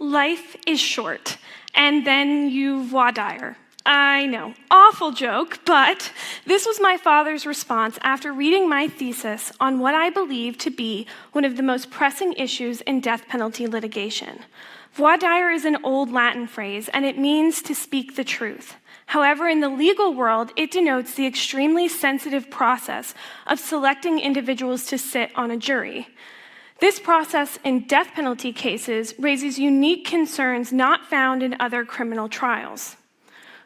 Life is short, and then you voir dire. I know, awful joke, but this was my father's response after reading my thesis on what I believe to be one of the most pressing issues in death penalty litigation. Voir dire is an old Latin phrase, and it means to speak the truth. However, in the legal world, it denotes the extremely sensitive process of selecting individuals to sit on a jury. This process in death penalty cases raises unique concerns not found in other criminal trials.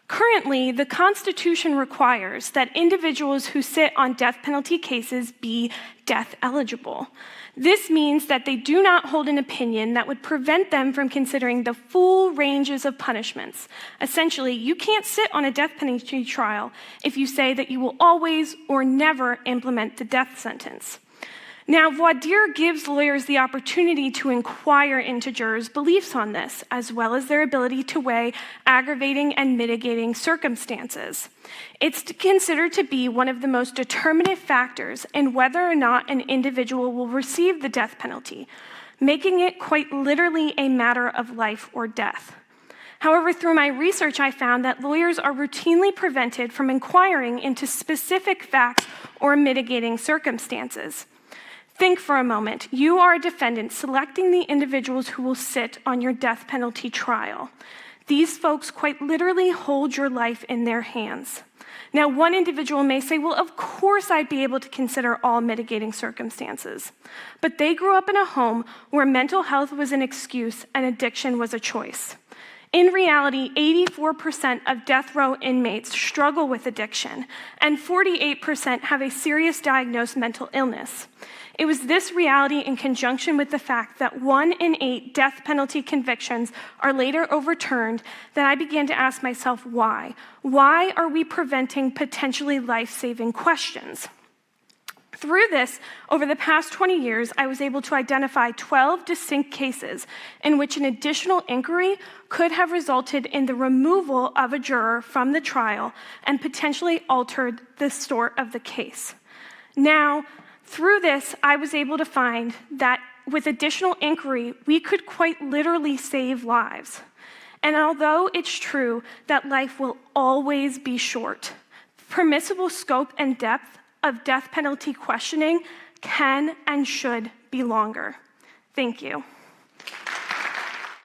Currently, the Constitution requires that individuals who sit on death penalty cases be death eligible. This means that they do not hold an opinion that would prevent them from considering the full ranges of punishments. Essentially, you can't sit on a death penalty trial if you say that you will always or never implement the death sentence. Now, voir dire gives lawyers the opportunity to inquire into jurors' beliefs on this, as well as their ability to weigh aggravating and mitigating circumstances. It's considered to be one of the most determinative factors in whether or not an individual will receive the death penalty, making it quite literally a matter of life or death. However, through my research, I found that lawyers are routinely prevented from inquiring into specific facts or mitigating circumstances. Think for a moment. You are a defendant selecting the individuals who will sit on your death penalty trial. These folks quite literally hold your life in their hands. Now, one individual may say, well, of course I'd be able to consider all mitigating circumstances. But they grew up in a home where mental health was an excuse and addiction was a choice. In reality, 84% of death row inmates struggle with addiction, and 48% have a serious diagnosed mental illness. It was this reality in conjunction with the fact that 1 in 8 death penalty convictions are later overturned that I began to ask myself why. Why are we preventing potentially life-saving questions? Through this, over the past 20 years, I was able to identify 12 distinct cases in which an additional inquiry could have resulted in the removal of a juror from the trial and potentially altered the sort of the case. Now, through this, I was able to find that with additional inquiry, we could quite literally save lives. And although it's true that life will always be short, permissible scope and depth of death penalty questioning can and should be longer. Thank you.